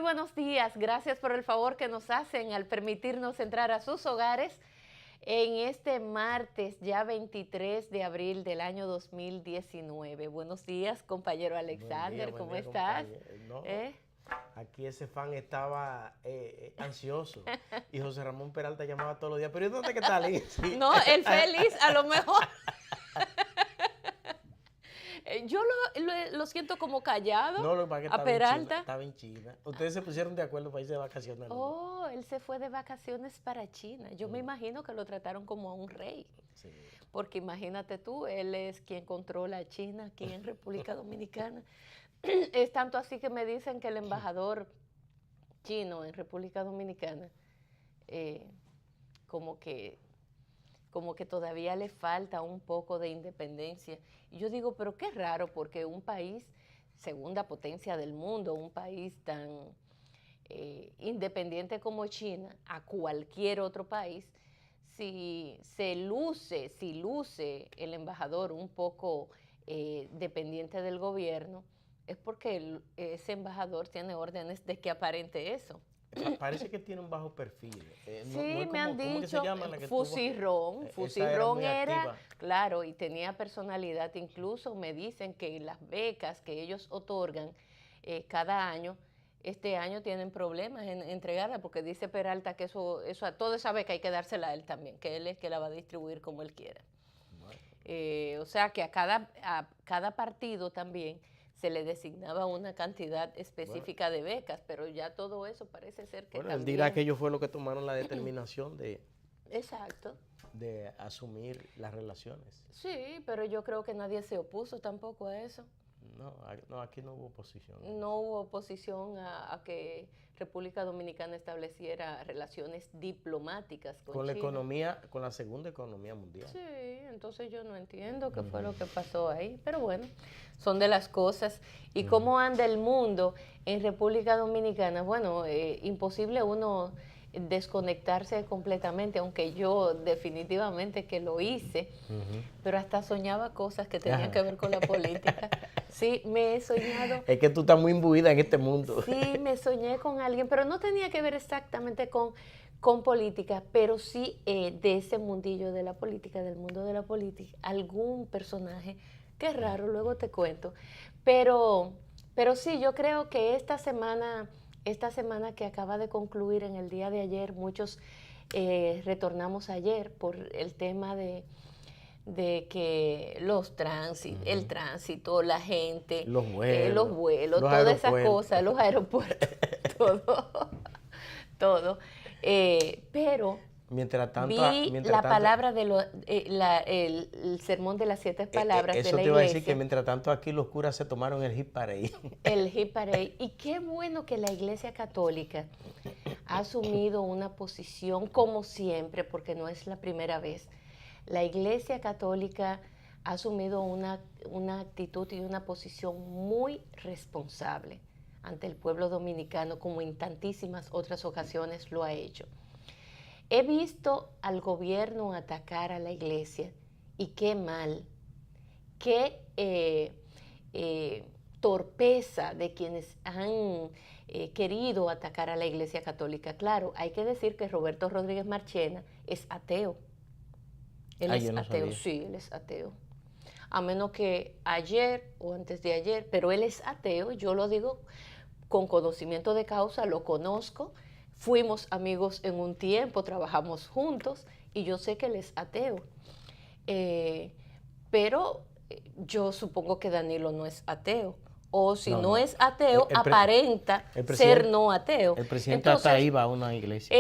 buenos días. Gracias por el favor que nos hacen al permitirnos entrar a sus hogares en este martes, ya 23 de abril del año 2019. Buenos días, compañero Alexander, ¿cómo estás? No, aquí ese fan estaba ansioso y José Ramón Peralta llamaba todos los días, pero ¿y dónde que está Liz? Sí. No, el feliz a lo mejor. Yo lo siento como callado No, lo que pasa es que a Peralta. estaba en China. Ustedes se pusieron de acuerdo para irse de vacaciones. Oh, él se fue de vacaciones para China. Yo me imagino que lo trataron como a un rey. Sí. Porque imagínate tú, él es quien controla China aquí en República Dominicana. Es tanto así que me dicen que el embajador chino en República Dominicana como que todavía le falta un poco de independencia. Y yo digo, pero qué raro, porque un país, segunda potencia del mundo, un país tan independiente como China, a cualquier otro país, si luce el embajador un poco dependiente del gobierno, es porque ese embajador tiene órdenes de que aparente eso. Parece que tiene un bajo perfil. Sí, me han dicho, ¿cómo que se llama la que Fusirrón. Esa Fusirrón era muy era, activa. claro, y tenía personalidad. Incluso me dicen que las becas que ellos otorgan cada año, este año tienen problemas en entregarla, porque dice Peralta que toda esa beca hay que dársela a él también, que él es que la va a distribuir como él quiera. Bueno. O sea que a cada partido también se le designaba una cantidad específica de becas, pero ya todo eso parece ser que Bueno, también... él dirá que ellos fueron los que tomaron la determinación Exacto. de asumir las relaciones. Sí, pero yo creo que nadie se opuso tampoco a eso. No, aquí no hubo oposición. No hubo oposición a que República Dominicana estableciera relaciones diplomáticas con la China. economía, con la segunda economía mundial. Sí, entonces yo no entiendo qué fue lo que pasó ahí, pero bueno, son de las cosas. ¿Y cómo anda el mundo en República Dominicana? Bueno, imposible uno desconectarse completamente, aunque yo definitivamente que lo hice, pero hasta soñaba cosas que tenían que ver con la política. Sí, me he soñado. Es que tú estás muy imbuida en este mundo. Sí, me soñé con alguien, pero no tenía que ver exactamente con política, pero sí de ese mundillo de la política, del mundo de la política, algún personaje, qué raro, luego te cuento. Pero sí, yo creo que esta semana que acaba de concluir en el día de ayer, muchos retornamos ayer por el tema de que el tránsito, la gente, los vuelos, todas esas cosas, los aeropuertos, todo. Pero mientras tanto, la palabra el sermón de las 7 palabras de la iglesia. Eso te iba a decir que mientras tanto aquí los curas se tomaron el hit parade. El hit parade. Y qué bueno que la Iglesia Católica ha asumido una posición, como siempre, porque no es la primera vez. La Iglesia Católica ha asumido una actitud y una posición muy responsable ante el pueblo dominicano, como en tantísimas otras ocasiones lo ha hecho. He visto al gobierno atacar a la Iglesia y qué mal, qué torpeza de quienes han querido atacar a la Iglesia Católica. Claro, hay que decir que Roberto Rodríguez Marchena es ateo. Él es ateo, sí, él es ateo. A menos que ayer o antes de ayer, pero él es ateo, yo lo digo con conocimiento de causa, lo conozco, fuimos amigos en un tiempo, trabajamos juntos y yo sé que él es ateo. Pero yo supongo que Danilo no es ateo. O si no es ateo, aparenta ser no ateo. El presidente hasta ahí va a una iglesia.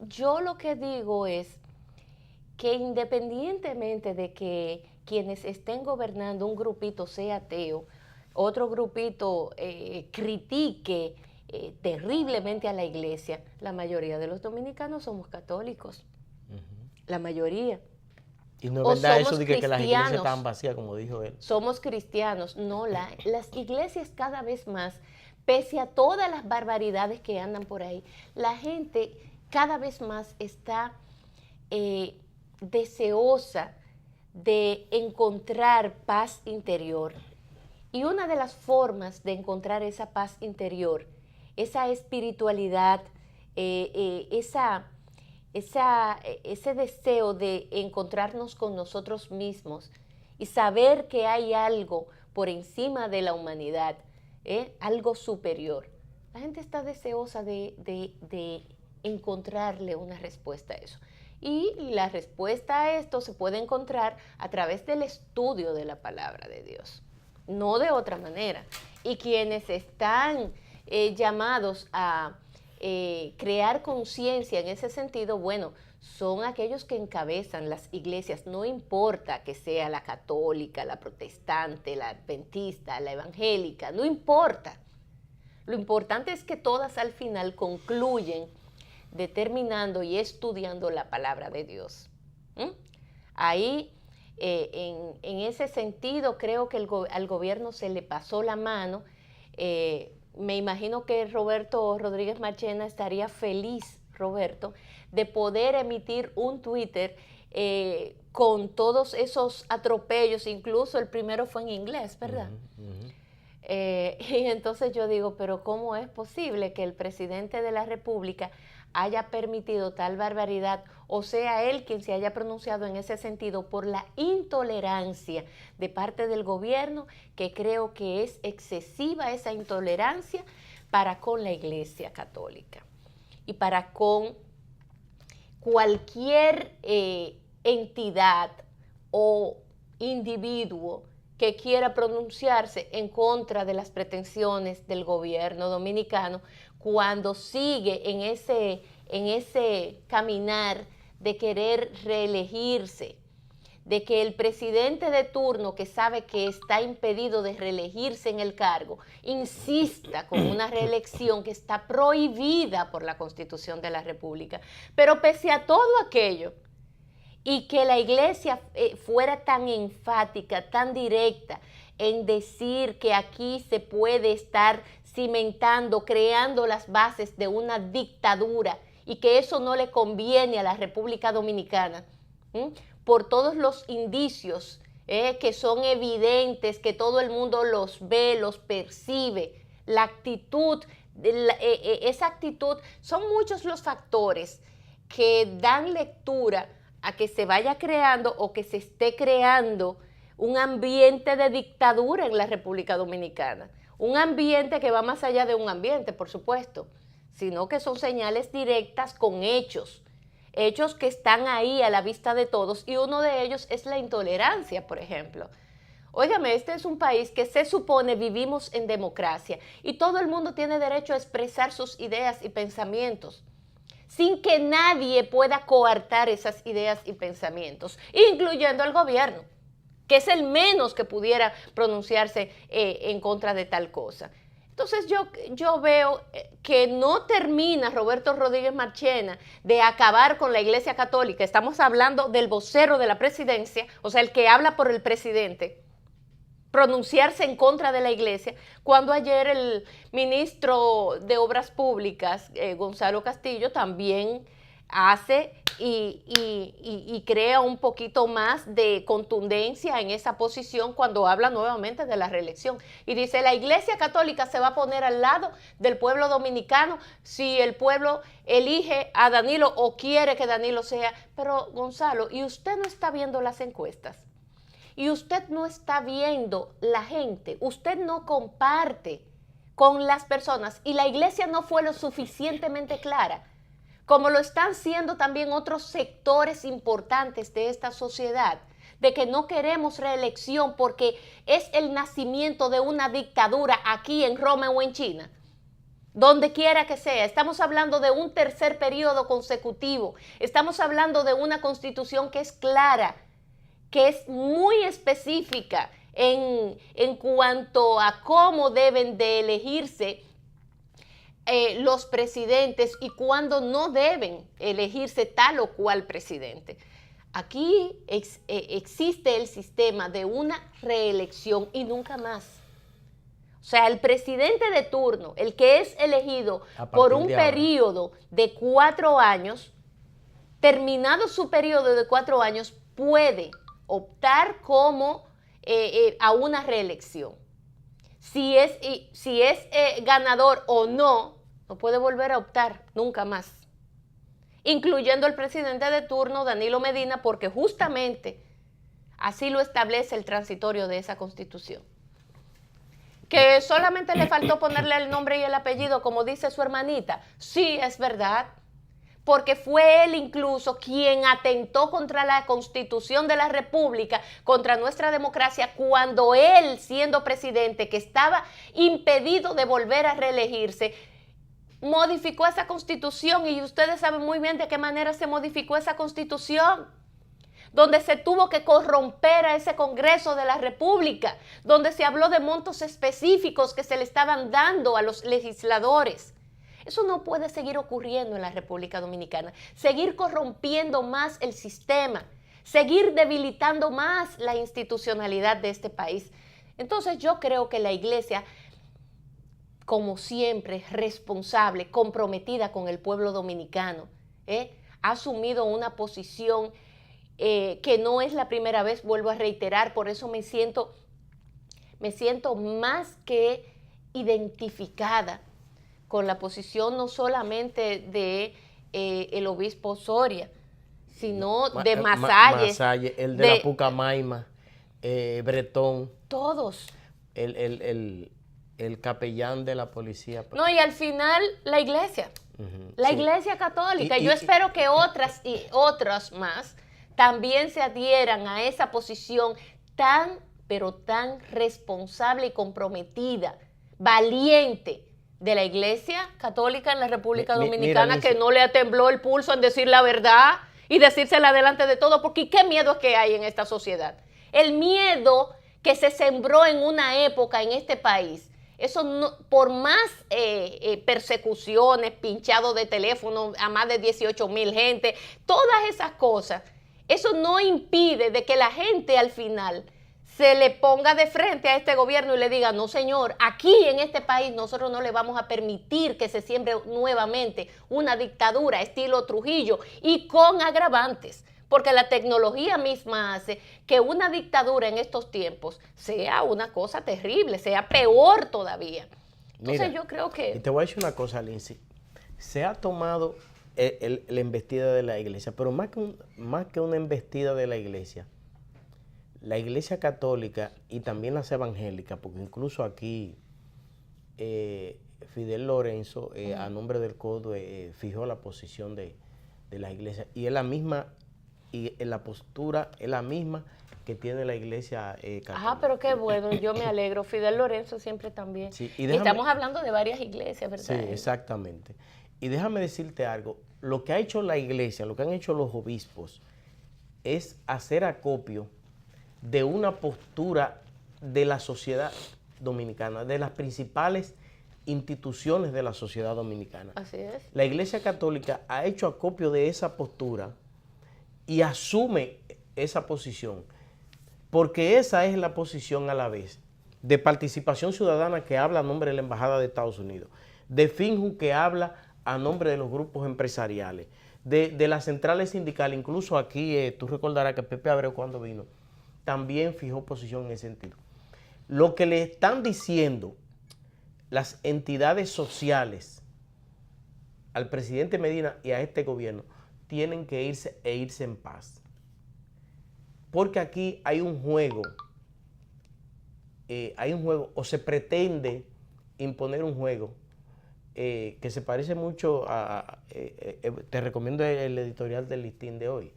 Yo lo que digo es que independientemente de que quienes estén gobernando un grupito sea ateo, otro grupito critique terriblemente a la iglesia, la mayoría de los dominicanos somos católicos. La mayoría. Y no es verdad eso de que las iglesias están vacías, como dijo él. Somos cristianos. No, las iglesias cada vez más, pese a todas las barbaridades que andan por ahí, la gente cada vez más está deseosa de encontrar paz interior. Y una de las formas de encontrar esa paz interior esa espiritualidad, ese deseo de encontrarnos con nosotros mismos y saber que hay algo por encima de la humanidad, algo superior. La gente está deseosa de encontrarle una respuesta a eso. Y la respuesta a esto se puede encontrar a través del estudio de la palabra de Dios, no de otra manera. Y quienes están llamados a crear conciencia en ese sentido, bueno, son aquellos que encabezan las iglesias, no importa que sea la católica, la protestante, la adventista, la evangélica, no importa. Lo importante es que todas al final concluyen determinando y estudiando la palabra de Dios. Ahí, en ese sentido, creo que al gobierno se le pasó la mano. Me imagino que Roberto Rodríguez Marchena estaría feliz, Roberto, de poder emitir un Twitter con todos esos atropellos, incluso el primero fue en inglés, ¿verdad? Y entonces yo digo, pero ¿cómo es posible que el presidente de la República haya permitido tal barbaridad, o sea él quien se haya pronunciado en ese sentido, por la intolerancia de parte del gobierno, que creo que es excesiva esa intolerancia para con la Iglesia Católica y para con cualquier entidad o individuo que quiera pronunciarse en contra de las pretensiones del gobierno dominicano cuando sigue en ese caminar de querer reelegirse, de que el presidente de turno, que sabe que está impedido de reelegirse en el cargo, insista con una reelección que está prohibida por la Constitución de la República. Pero pese a todo aquello, y que la iglesia fuera tan enfática, tan directa en decir que aquí se puede estar cimentando, creando las bases de una dictadura y que eso no le conviene a la República Dominicana, por todos los indicios que son evidentes, que todo el mundo los ve, los percibe, la actitud, esa actitud, son muchos los factores que dan lectura a que se vaya creando o que se esté creando un ambiente de dictadura en la República Dominicana. Un ambiente que va más allá de un ambiente, por supuesto, sino que son señales directas con hechos que están ahí a la vista de todos, y uno de ellos es la intolerancia, por ejemplo. Óigame, este es un país que se supone vivimos en democracia y todo el mundo tiene derecho a expresar sus ideas y pensamientos, sin que nadie pueda coartar esas ideas y pensamientos, incluyendo al gobierno, que es el menos que pudiera pronunciarse en contra de tal cosa. Entonces yo veo que no termina Roberto Rodríguez Marchena de acabar con la Iglesia Católica. Estamos hablando del vocero de la presidencia, o sea, el que habla por el presidente, pronunciarse en contra de la iglesia, cuando ayer el ministro de Obras Públicas, Gonzalo Castillo, también hace y crea un poquito más de contundencia en esa posición cuando habla nuevamente de la reelección. Y dice, la Iglesia Católica se va a poner al lado del pueblo dominicano si el pueblo elige a Danilo o quiere que Danilo sea. Pero Gonzalo, ¿y usted no está viendo las encuestas? Y usted no está viendo la gente, usted no comparte con las personas, y la iglesia no fue lo suficientemente clara, como lo están siendo también otros sectores importantes de esta sociedad, de que no queremos reelección porque es el nacimiento de una dictadura aquí en Roma o en China. Donde quiera que sea, estamos hablando de un tercer periodo consecutivo, estamos hablando de una constitución que es clara, que es muy específica en cuanto a cómo deben de elegirse los presidentes y cuándo no deben elegirse tal o cual presidente. Aquí existe el sistema de una reelección y nunca más. O sea, el presidente de turno, el que es elegido por un periodo de 4 años, terminado su periodo de 4 años, puede optar como a una reelección. Si es ganador o no, no puede volver a optar nunca más, incluyendo el presidente de turno, Danilo Medina, porque justamente así lo establece el transitorio de esa Constitución. Que solamente le faltó ponerle el nombre y el apellido, como dice su hermanita. Sí, es verdad, porque fue él incluso quien atentó contra la Constitución de la República, contra nuestra democracia, cuando él, siendo presidente, que estaba impedido de volver a reelegirse, modificó esa Constitución. Y ustedes saben muy bien de qué manera se modificó esa Constitución, donde se tuvo que corromper a ese Congreso de la República, donde se habló de montos específicos que se le estaban dando a los legisladores. Eso no puede seguir ocurriendo en la República Dominicana. Seguir corrompiendo más el sistema, seguir debilitando más la institucionalidad de este país. Entonces yo creo que la Iglesia, como siempre, responsable, comprometida con el pueblo dominicano, ha asumido una posición que no es la primera vez, vuelvo a reiterar, por eso me siento más que identificada con la posición no solamente de el obispo Soria, sino de Masalles, el de la Pucamaima, Bretón, todos. El capellán de la policía. No, y al final la Iglesia, la Iglesia Católica. Yo espero que otras más también se adhieran a esa posición tan, pero tan responsable y comprometida, valiente, de la Iglesia Católica en la República Dominicana, que no le tembló el pulso en decir la verdad y decírsela delante de todo, porque ¿qué miedo es que hay en esta sociedad? El miedo que se sembró en una época en este país, eso no, por más persecuciones, pinchado de teléfono a más de 18,000 gente, todas esas cosas, eso no impide de que la gente al final se le ponga de frente a este gobierno y le diga, no señor, aquí en este país nosotros no le vamos a permitir que se siembre nuevamente una dictadura estilo Trujillo y con agravantes, porque la tecnología misma hace que una dictadura en estos tiempos sea una cosa terrible, sea peor todavía. Entonces mira, yo creo que... Y te voy a decir una cosa, Lindsay, se ha tomado la embestida de la Iglesia, pero más que una embestida de la Iglesia Católica y también las evangélicas, porque incluso aquí Fidel Lorenzo, a nombre del CODO, fijó la posición de la Iglesia, y es la misma, y la postura es la misma que tiene la Iglesia Católica. Ajá, pero qué bueno, yo me alegro. Fidel Lorenzo siempre también. Sí, estamos hablando de varias iglesias, ¿verdad? Sí, exactamente. Y déjame decirte algo, lo que ha hecho la Iglesia, lo que han hecho los obispos, es hacer acopio de una postura de la sociedad dominicana, de las principales instituciones de la sociedad dominicana. Así es. La Iglesia Católica ha hecho acopio de esa postura y asume esa posición, porque esa es la posición a la vez de Participación Ciudadana, que habla a nombre de la Embajada de Estados Unidos, de Finju, que habla a nombre de los grupos empresariales, de las centrales sindicales. Incluso aquí, tú recordarás que Pepe Abreu, cuando vino, también fijó posición en ese sentido. Lo que le están diciendo las entidades sociales al presidente Medina y a este gobierno, tienen que irse en paz. Porque aquí hay un juego, o se pretende imponer un juego que se parece mucho te recomiendo el editorial del Listín de hoy,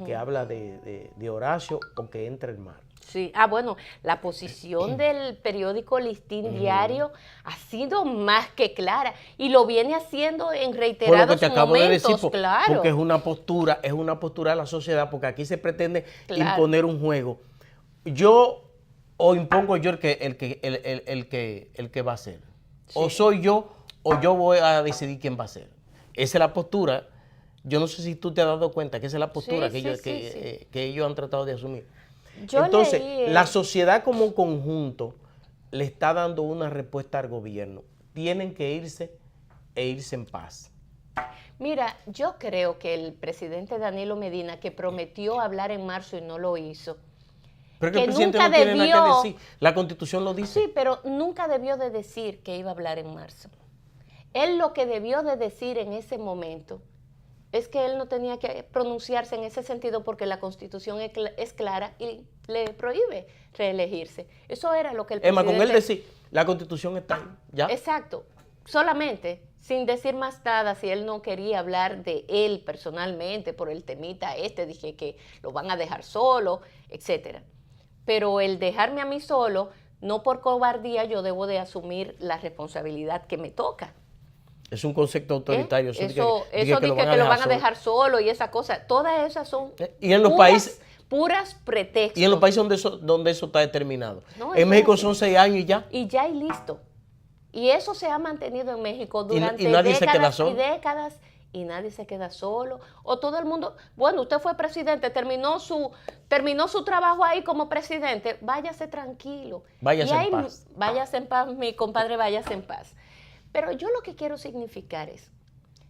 que habla de Horacio o que entra el mar. Sí, bueno, la posición del periódico Listín Diario ha sido más que clara y lo viene haciendo en reiterados por lo que te acabo momentos, de decir, claro. Porque es una postura de la sociedad, porque aquí se pretende imponer un juego. Yo o impongo yo el que va a ser. Sí. O soy yo o yo voy a decidir quién va a ser. Esa es la postura. Yo no sé si tú te has dado cuenta que esa es la postura que ellos han tratado de asumir. Entonces, la sociedad como conjunto le está dando una respuesta al gobierno. Tienen que irse en paz. Mira, yo creo que el presidente Danilo Medina, que prometió hablar en marzo y no lo hizo, pero que el presidente no tiene nada que decir. La Constitución lo dice. Sí, pero nunca debió de decir que iba a hablar en marzo. Él lo que debió de decir en ese momento es que él no tenía que pronunciarse en ese sentido porque la Constitución es clara y le prohíbe reelegirse. Eso era lo que el presidente... Con él decir, la Constitución está ahí, ¿ya? Exacto, solamente, sin decir más nada, si él no quería hablar de él personalmente por el temita dije que lo van a dejar solo, etcétera. Pero el dejarme a mí solo, no por cobardía, yo debo de asumir la responsabilidad que me toca. Es un concepto autoritario. Eso de que lo van a dejar solo y esa cosa, todas esas son y en los países, puras pretextos. Y en los países donde eso está determinado. No, en México son 6 años y ya. Y ya y listo. Y eso se ha mantenido en México durante y nadie décadas se queda solo. Y décadas, y nadie se queda solo. O todo el mundo, bueno, usted fue presidente, terminó su trabajo ahí como presidente, váyase tranquilo. Váyase en paz. Váyase en paz, mi compadre, váyase en paz. Pero yo lo que quiero significar es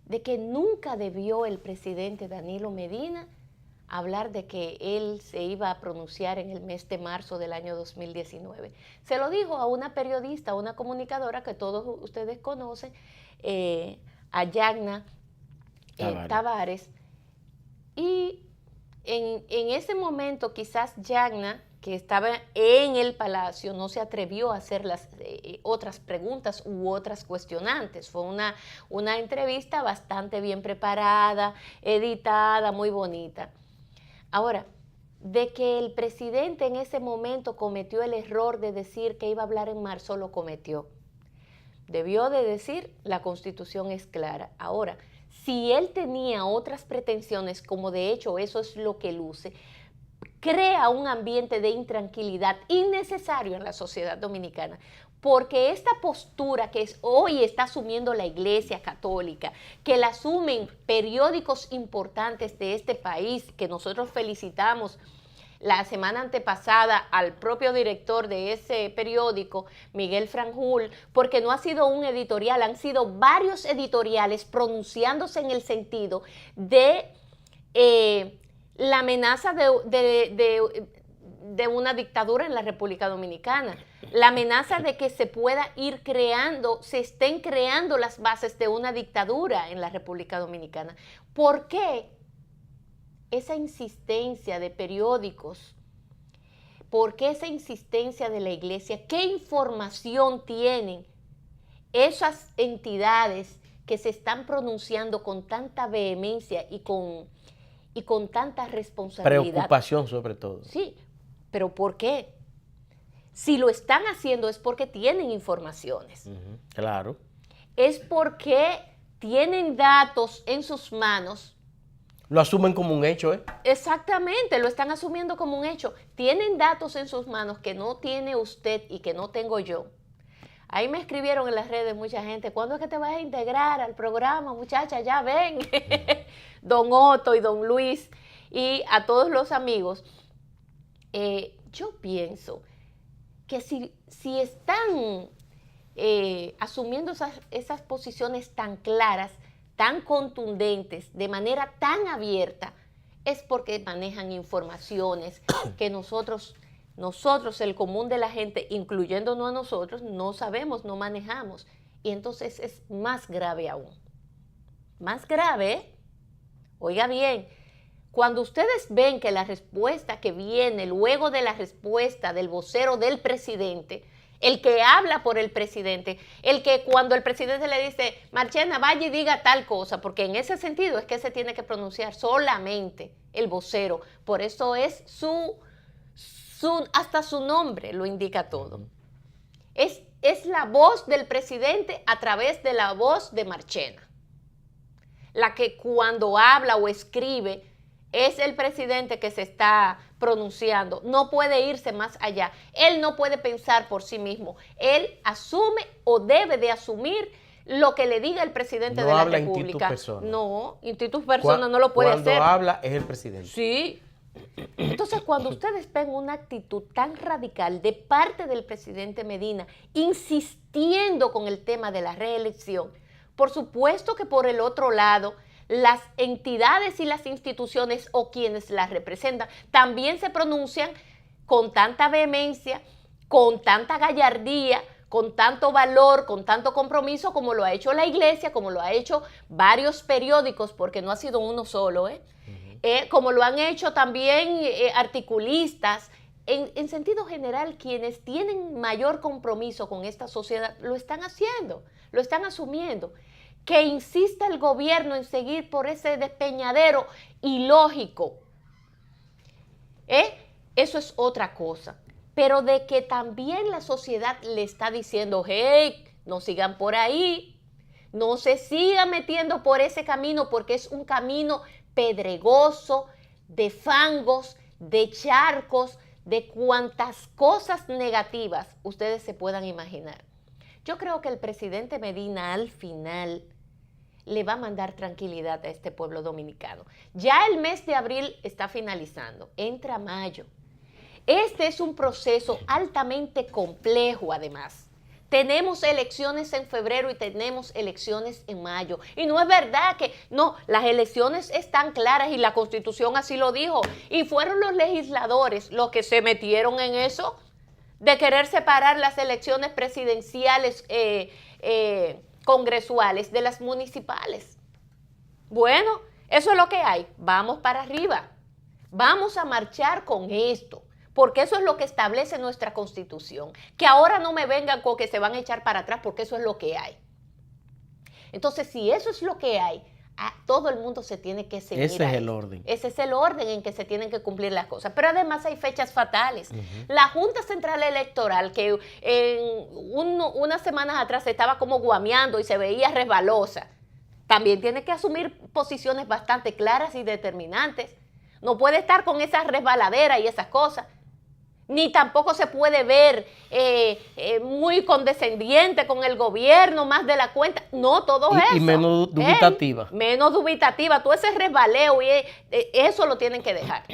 de que nunca debió el presidente Danilo Medina hablar de que él se iba a pronunciar en el mes de marzo del año 2019. Se lo dijo a una periodista, a una comunicadora que todos ustedes conocen, a Yagna Tavares. Y en ese momento quizás Yagna, que estaba en el palacio, no se atrevió a hacer las otras preguntas u otras cuestionantes. Fue una entrevista bastante bien preparada, editada, muy bonita. Ahora, de que el presidente en ese momento cometió el error de decir que iba a hablar en marzo, lo cometió. Debió de decir, la Constitución es clara. Ahora, si él tenía otras pretensiones, como de hecho eso es lo que luce, crea un ambiente de intranquilidad innecesario en la sociedad dominicana, porque esta postura que hoy está asumiendo la Iglesia Católica, que la asumen periódicos importantes de este país, que nosotros felicitamos la semana antepasada al propio director de ese periódico, Miguel Franjul, porque no ha sido un editorial, han sido varios editoriales pronunciándose en el sentido de la amenaza de una dictadura en la República Dominicana, la amenaza de que se pueda ir creando, se estén creando las bases de una dictadura en la República Dominicana. ¿Por qué esa insistencia de periódicos? ¿Por qué esa insistencia de la Iglesia? ¿Qué información tienen esas entidades que se están pronunciando con tanta vehemencia y con tanta responsabilidad? Preocupación sobre todo. Sí, pero ¿por qué? Si lo están haciendo es porque tienen informaciones. Claro. Es porque tienen datos en sus manos. Lo asumen como un hecho, ¿eh? Exactamente, lo están asumiendo como un hecho. Tienen datos en sus manos que no tiene usted y que no tengo yo. Ahí me escribieron en las redes mucha gente, ¿cuándo es que te vas a integrar al programa, muchacha? Ya ven. Don Otto y don Luis y a todos los amigos. Yo pienso que si están asumiendo esas posiciones tan claras, tan contundentes, de manera tan abierta, es porque manejan informaciones que nosotros, el común de la gente, incluyéndonos a nosotros, no sabemos, no manejamos. Y entonces es más grave aún. Más grave, ¿eh? Oiga bien, cuando ustedes ven que la respuesta que viene luego de la respuesta del vocero del presidente, el que habla por el presidente, el que cuando el presidente le dice, Marchena, vaya y diga tal cosa, porque en ese sentido es que se tiene que pronunciar solamente el vocero, por eso es hasta su nombre lo indica todo. Es la voz del presidente a través de la voz de Marchena, la que cuando habla o escribe es el presidente que se está pronunciando, no puede irse más allá, él no puede pensar por sí mismo, él asume o debe de asumir lo que le diga el presidente de la República. No, Instituto Persona no lo puede hacer. Cuando habla es el presidente. Sí. Entonces, cuando ustedes ven una actitud tan radical de parte del presidente Medina, insistiendo con el tema de la reelección, por supuesto que por el otro lado, las entidades y las instituciones o quienes las representan también se pronuncian con tanta vehemencia, con tanta gallardía, con tanto valor, con tanto compromiso como lo ha hecho la iglesia, como lo ha hecho varios periódicos, porque no ha sido uno solo, como lo han hecho también articulistas. En sentido general, quienes tienen mayor compromiso con esta sociedad lo están haciendo, lo están asumiendo. Que insista el gobierno en seguir por ese despeñadero ilógico, eso es otra cosa. Pero de que también la sociedad le está diciendo, hey, no sigan por ahí, no se sigan metiendo por ese camino porque es un camino pedregoso, de fangos, de charcos, de cuantas cosas negativas ustedes se puedan imaginar. Yo creo que el presidente Medina al final le va a mandar tranquilidad a este pueblo dominicano. Ya el mes de abril está finalizando, entra mayo. Este es un proceso altamente complejo, además. Tenemos elecciones en febrero y tenemos elecciones en mayo. Y no es verdad que, no, las elecciones están claras y la Constitución así lo dijo. Y fueron los legisladores los que se metieron en eso, de querer separar las elecciones presidenciales, congresuales de las municipales. Bueno, eso es lo que hay. Vamos para arriba. Vamos a marchar con esto. Porque eso es lo que establece nuestra Constitución. Que ahora no me vengan con que se van a echar para atrás, porque eso es lo que hay. Entonces, si eso es lo que hay, todo el mundo se tiene que seguir. Ese es el orden. Ese es el orden en que se tienen que cumplir las cosas. Pero además hay fechas fatales. La Junta Central Electoral, que unas semanas atrás estaba como guameando y se veía resbalosa, también tiene que asumir posiciones bastante claras y determinantes. No puede estar con esa resbaladera y esas cosas. Ni tampoco se puede ver muy condescendiente con el gobierno, más de la cuenta. No, todo eso. Y menos dubitativa. Menos dubitativa. Todo ese resbaleo, y eso lo tienen que dejar.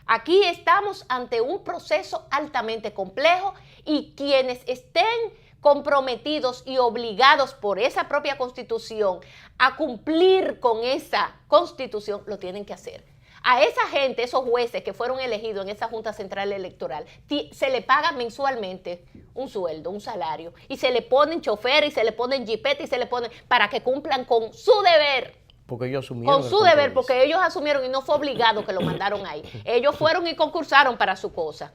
Aquí estamos ante un proceso altamente complejo y quienes estén comprometidos y obligados por esa propia Constitución a cumplir con esa Constitución, lo tienen que hacer. A esa gente, esos jueces que fueron elegidos en esa Junta Central Electoral, se le paga mensualmente un sueldo, un salario, y se le ponen choferes, y se le ponen jipetes, y se le ponen para que cumplan con su deber. Porque ellos asumieron. Con su deber, porque ellos asumieron y no fue obligado que lo mandaron ahí. Ellos fueron y concursaron para su cosa.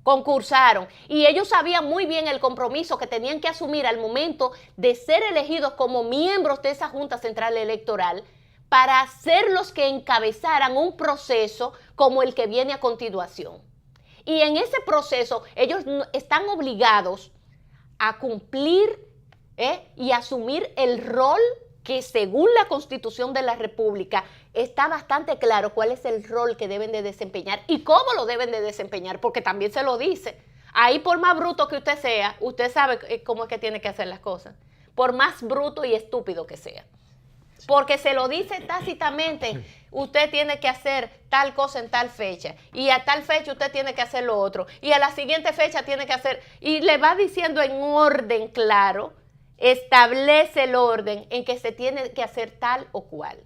Concursaron. Y ellos sabían muy bien el compromiso que tenían que asumir al momento de ser elegidos como miembros de esa Junta Central Electoral, para ser los que encabezaran un proceso como el que viene a continuación. Y en ese proceso ellos están obligados a cumplir y asumir el rol que según la Constitución de la República está bastante claro cuál es el rol que deben de desempeñar y cómo lo deben de desempeñar, porque también se lo dice. Ahí por más bruto que usted sea, usted sabe cómo es que tiene que hacer las cosas. Por más bruto y estúpido que sea. Porque se lo dice tácitamente, usted tiene que hacer tal cosa en tal fecha, y a tal fecha usted tiene que hacer lo otro, y a la siguiente fecha tiene que hacer, y le va diciendo en orden claro, establece el orden en que se tiene que hacer tal o cual.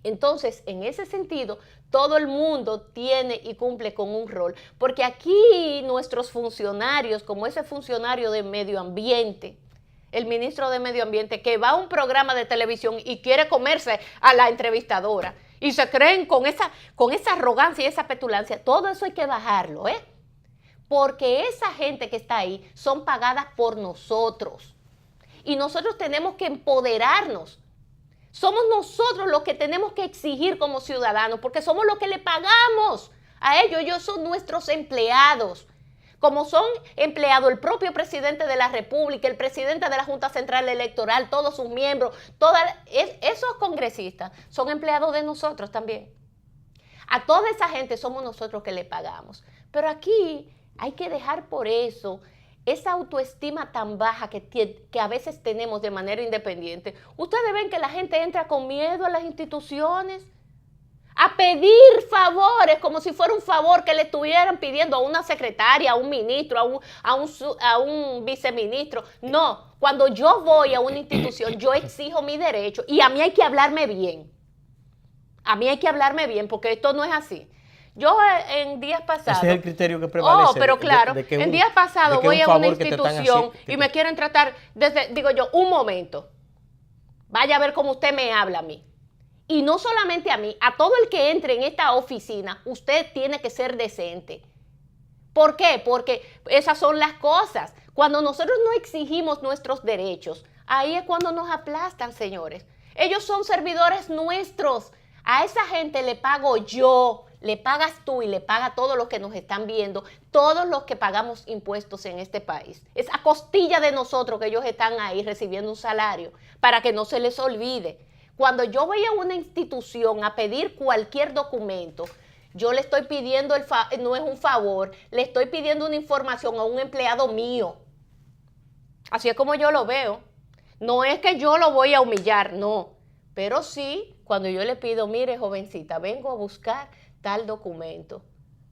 Entonces, en ese sentido, todo el mundo tiene y cumple con un rol, porque aquí nuestros funcionarios, como ese funcionario de medio ambiente, el ministro de Medio Ambiente, que va a un programa de televisión y quiere comerse a la entrevistadora, y se creen con esa arrogancia y esa petulancia, todo eso hay que bajarlo, porque esa gente que está ahí son pagadas por nosotros, y nosotros tenemos que empoderarnos. Somos nosotros los que tenemos que exigir como ciudadanos, porque somos los que le pagamos a ellos son nuestros empleados. Como son empleados el propio presidente de la República, el presidente de la Junta Central Electoral, todos sus miembros, esos congresistas son empleados de nosotros también. A toda esa gente somos nosotros que le pagamos. Pero aquí hay que dejar por eso esa autoestima tan baja que a veces tenemos de manera independiente. Ustedes ven que la gente entra con miedo a las instituciones, a pedir favores como si fuera un favor que le estuvieran pidiendo a una secretaria, a un ministro, a un viceministro. No, cuando yo voy a una institución, yo exijo mi derecho y a mí hay que hablarme bien. A mí hay que hablarme bien porque esto no es así. Yo en días pasados... Ese es el criterio que prevalece. Pero claro, en días pasados voy a una institución y me quieren tratar desde, digo yo, un momento, vaya a ver cómo usted me habla a mí. Y no solamente a mí, a todo el que entre en esta oficina, usted tiene que ser decente. ¿Por qué? Porque esas son las cosas. Cuando nosotros no exigimos nuestros derechos, ahí es cuando nos aplastan, señores. Ellos son servidores nuestros. A esa gente le pago yo, le pagas tú y le paga todos los que nos están viendo, todos los que pagamos impuestos en este país. Es a costilla de nosotros que ellos están ahí recibiendo un salario, para que no se les olvide. Cuando yo voy a una institución a pedir cualquier documento, yo le estoy pidiendo, no es un favor, le estoy pidiendo una información a un empleado mío. Así es como yo lo veo. No es que yo lo voy a humillar, no. Pero sí, cuando yo le pido, mire, jovencita, vengo a buscar tal documento.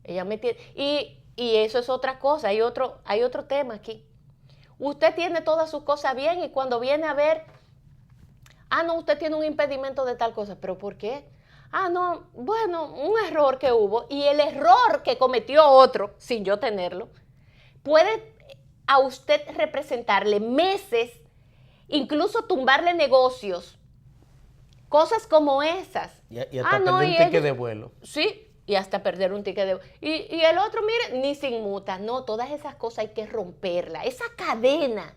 Ella me tiene, y eso es otra cosa, hay otro tema aquí. Usted tiene todas sus cosas bien y cuando viene a ver, no, usted tiene un impedimento de tal cosa, ¿pero por qué? No, bueno, un error que hubo y el error que cometió otro, sin yo tenerlo, puede a usted representarle meses, incluso tumbarle negocios, cosas como esas. Y hasta perder un ticket de vuelo. Sí, y hasta perder un ticket de vuelo. Y el otro, mire, ni sin multa. No, todas esas cosas hay que romperla. Esa cadena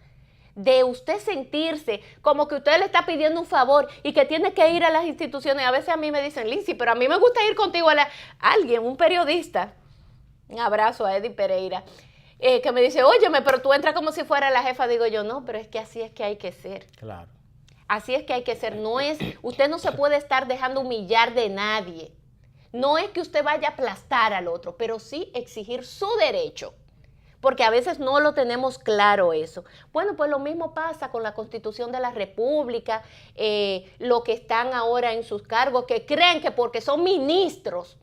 de usted sentirse como que usted le está pidiendo un favor y que tiene que ir a las instituciones. A veces a mí me dicen, Lindsay, pero a mí me gusta ir contigo a alguien, un periodista. Un abrazo a Eddie Pereira. Que me dice, óyeme, pero tú entras como si fuera la jefa. Digo yo, no, pero es que así es que hay que ser. Claro. Así es que hay que ser. Usted no se puede estar dejando humillar de nadie. No es que usted vaya a aplastar al otro, pero sí exigir su derecho. Porque a veces no lo tenemos claro eso. Bueno, pues lo mismo pasa con la Constitución de la República, lo que están ahora en sus cargos, que creen que porque son ministros,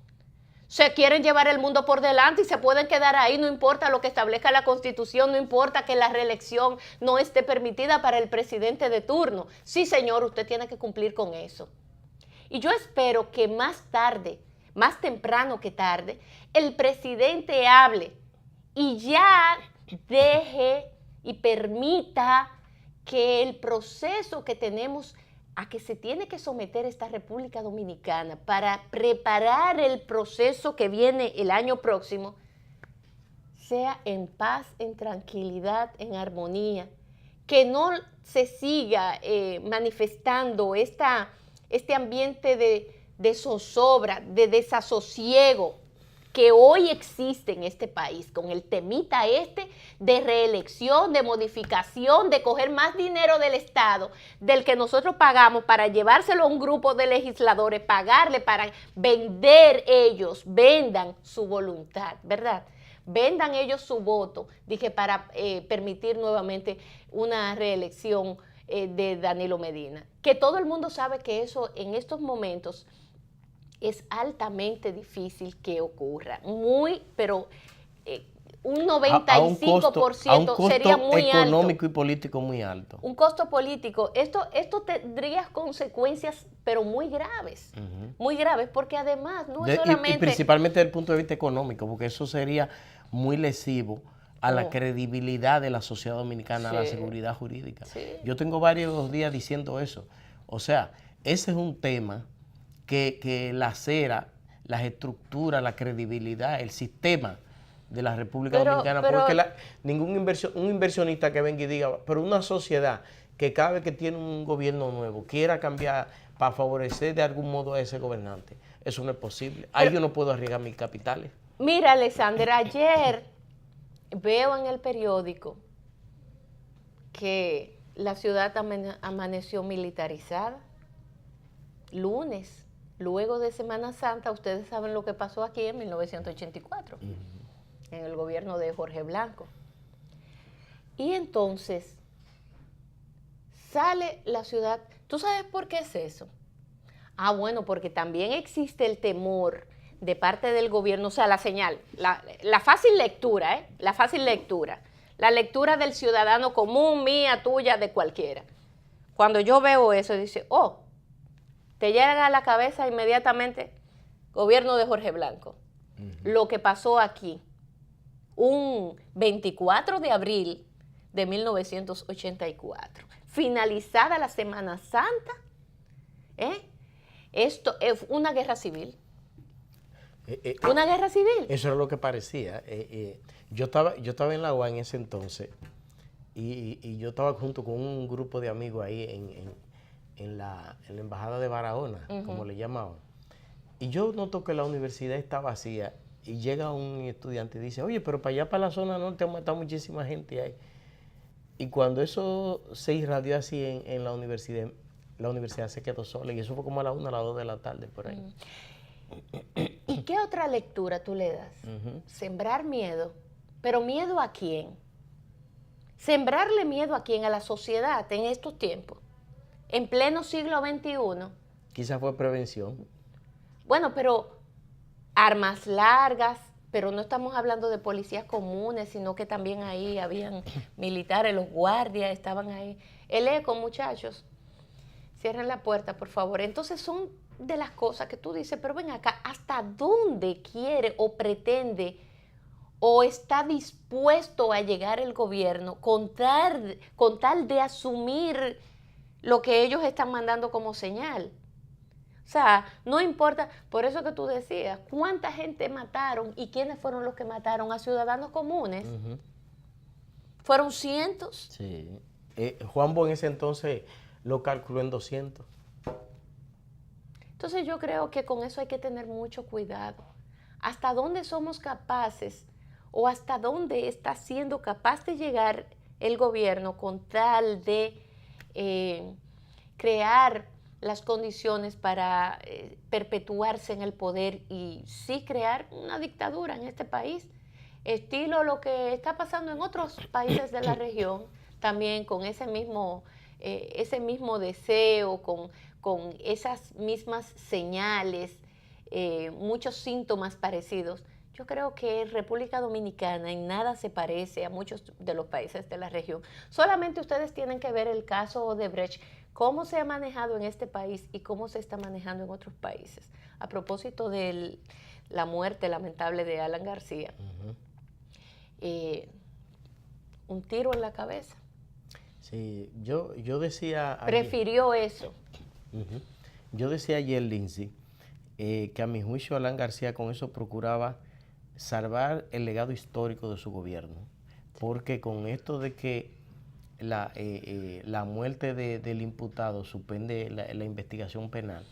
se quieren llevar el mundo por delante y se pueden quedar ahí, no importa lo que establezca la Constitución, no importa que la reelección no esté permitida para el presidente de turno. Sí, señor, usted tiene que cumplir con eso. Y yo espero que más tarde, más temprano que tarde, el presidente hable y ya deje y permita que el proceso que tenemos a que se tiene que someter esta República Dominicana para preparar el proceso que viene el año próximo, sea en paz, en tranquilidad, en armonía, que no se siga manifestando este ambiente de zozobra, de desasosiego que hoy existe en este país, con el temita de reelección, de modificación, de coger más dinero del Estado, del que nosotros pagamos para llevárselo a un grupo de legisladores, pagarle para vendan su voluntad, ¿verdad? Vendan ellos su voto, dije, para permitir nuevamente una reelección de Danilo Medina. Que todo el mundo sabe que eso en estos momentos es altamente difícil que ocurra. Pero un 95% sería muy alto. Económico y político muy alto. Un costo político. Esto tendría consecuencias, pero muy graves. Muy graves, porque además no es solamente... Y principalmente desde el punto de vista económico, porque eso sería muy lesivo a la credibilidad de la sociedad dominicana, a la seguridad jurídica. Sí. Yo tengo varios días diciendo eso. O sea, ese es un tema que lacera las estructuras, la credibilidad, el sistema de la República Dominicana, porque ningún inversionista que venga y diga, pero una sociedad que cada vez que tiene un gobierno nuevo quiera cambiar para favorecer de algún modo a ese gobernante, eso no es posible. Ahí yo no puedo arriesgar mis capitales. Mira, Alexander, ayer veo en el periódico que la ciudad amaneció militarizada. Lunes, luego de Semana Santa, ustedes saben lo que pasó aquí en 1984, en el gobierno de Jorge Blanco. Y entonces sale la ciudad. ¿Tú sabes por qué es eso? Bueno, porque también existe el temor de parte del gobierno, o sea, la señal, la fácil lectura, la fácil lectura, la lectura del ciudadano común, mía, tuya, de cualquiera. Cuando yo veo eso, dice, te llega a la cabeza inmediatamente gobierno de Jorge Blanco. lo que pasó aquí un 24 de abril de 1984, finalizada la Semana Santa, esto es una guerra civil. Una guerra civil. Eso era lo que parecía. Yo estaba en la UA en ese entonces y yo estaba junto con un grupo de amigos ahí en la embajada de Barahona, como le llamaban. Y yo noto que la universidad está vacía y llega un estudiante y dice, oye, pero para allá, para la zona norte, está muchísima gente ahí. Y cuando eso se irradió así en la universidad se quedó sola. Y eso fue como a la 1, a las 2 de la tarde, por ahí. ¿Y qué otra lectura tú le das? Sembrar miedo. ¿Pero miedo a quién? Sembrarle miedo a quién, a la sociedad en estos tiempos, en pleno siglo XXI. Quizás fue prevención. Bueno, pero armas largas, pero no estamos hablando de policías comunes, sino que también ahí habían militares, los guardias estaban ahí. El eco, muchachos, cierren la puerta, por favor. Entonces son de las cosas que tú dices, pero ven acá, ¿hasta dónde quiere o pretende o está dispuesto a llegar el gobierno con tal de asumir lo que ellos están mandando como señal? O sea, no importa, por eso que tú decías, ¿cuánta gente mataron y quiénes fueron los que mataron a ciudadanos comunes? ¿Fueron cientos? Sí. Juanbo en ese entonces lo calculó en 200. Entonces yo creo que con eso hay que tener mucho cuidado. ¿Hasta dónde somos capaces o hasta dónde está siendo capaz de llegar el gobierno con tal de crear las condiciones para perpetuarse en el poder y sí crear una dictadura en este país, estilo lo que está pasando en otros países de la región, también con ese mismo deseo, con esas mismas señales, muchos síntomas parecidos. Yo creo que República Dominicana en nada se parece a muchos de los países de la región. Solamente ustedes tienen que ver el caso Odebrecht, cómo se ha manejado en este país y cómo se está manejando en otros países. A propósito de la muerte lamentable de Alan García, un tiro en la cabeza. Sí, yo decía... Prefirió eso. Yo decía ayer, Lindsay, que a mi juicio Alan García con eso procuraba salvar el legado histórico de su gobierno, porque con esto de que la muerte del imputado suspende la investigación penal,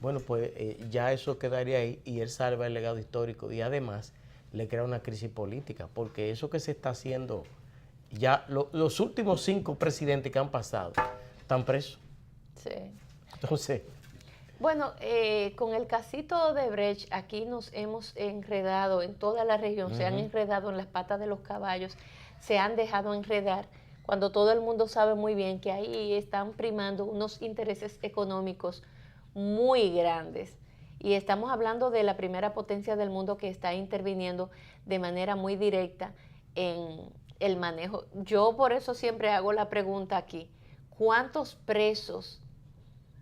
bueno, pues ya eso quedaría ahí y él salva el legado histórico y además le crea una crisis política, porque eso que se está haciendo, ya los últimos 5 presidentes que han pasado están presos. Sí. Entonces... Bueno, con el casito de Brecht, aquí nos hemos enredado en toda la región, se han enredado en las patas de los caballos, se han dejado enredar, cuando todo el mundo sabe muy bien que ahí están primando unos intereses económicos muy grandes. Y estamos hablando de la primera potencia del mundo que está interviniendo de manera muy directa en el manejo. Yo por eso siempre hago la pregunta aquí, ¿cuántos presos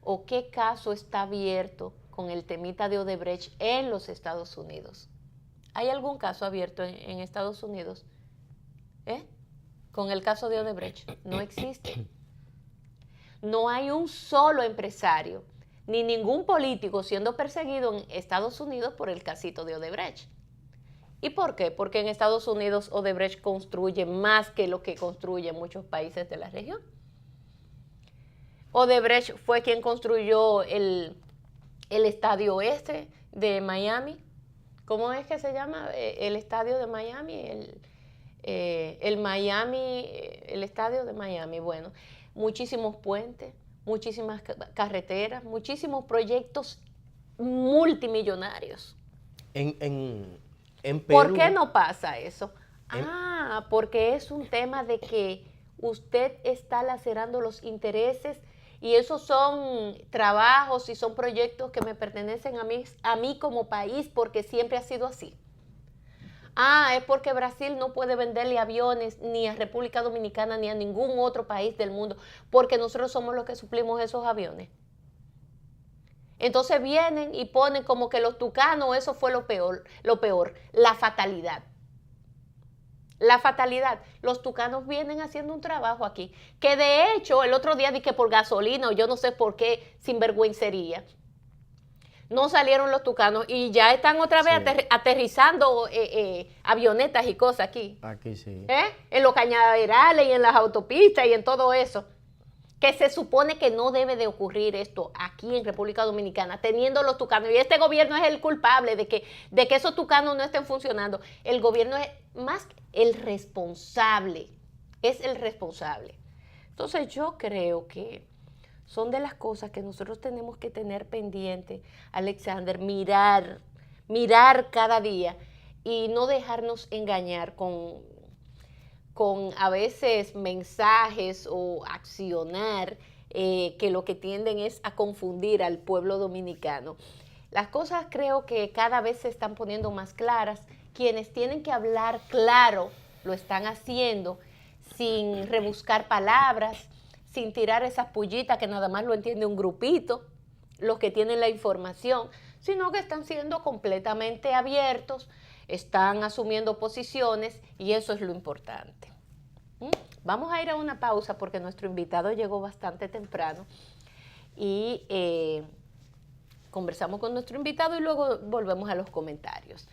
o qué caso está abierto con el temita de Odebrecht en los Estados Unidos? ¿Hay algún caso abierto en Estados Unidos? Con el caso de Odebrecht. No existe. No hay un solo empresario, ni ningún político siendo perseguido en Estados Unidos por el casito de Odebrecht. ¿Y por qué? Porque en Estados Unidos Odebrecht construye más que lo que construyen muchos países de la región. Odebrecht fue quien construyó el estadio de Miami. ¿Cómo es que se llama? El estadio de Miami, el estadio de Miami. Bueno, muchísimos puentes, muchísimas carreteras, muchísimos proyectos multimillonarios. En Perú, ¿Por qué no pasa eso? Porque es un tema de que usted está lacerando los intereses y esos son trabajos y son proyectos que me pertenecen a mí como país porque siempre ha sido así. Es porque Brasil no puede venderle aviones ni a República Dominicana ni a ningún otro país del mundo porque nosotros somos los que suplimos esos aviones. Entonces vienen y ponen como que los tucanos, eso fue lo peor, la fatalidad. La fatalidad. Los tucanos vienen haciendo un trabajo aquí, que de hecho el otro día dije por gasolina o yo no sé por qué sinvergüencería. No salieron los tucanos y ya están otra vez aterrizando avionetas y cosas aquí. Aquí sí. En los cañaverales y en las autopistas y en todo eso. Que se supone que no debe de ocurrir esto aquí en República Dominicana, teniendo los tucanos. Y este gobierno es el culpable de que esos tucanos no estén funcionando. El gobierno es más el responsable. Es el responsable. Entonces yo creo que son de las cosas que nosotros tenemos que tener pendiente, Alexander, mirar cada día y no dejarnos engañar con a veces mensajes o accionar que lo que tienden es a confundir al pueblo dominicano. Las cosas creo que cada vez se están poniendo más claras. Quienes tienen que hablar claro lo están haciendo sin rebuscar palabras, sin tirar esas pullitas que nada más lo entiende un grupito, los que tienen la información, sino que están siendo completamente abiertos, están asumiendo posiciones y eso es lo importante. Vamos a ir a una pausa porque nuestro invitado llegó bastante temprano y conversamos con nuestro invitado y luego volvemos a los comentarios.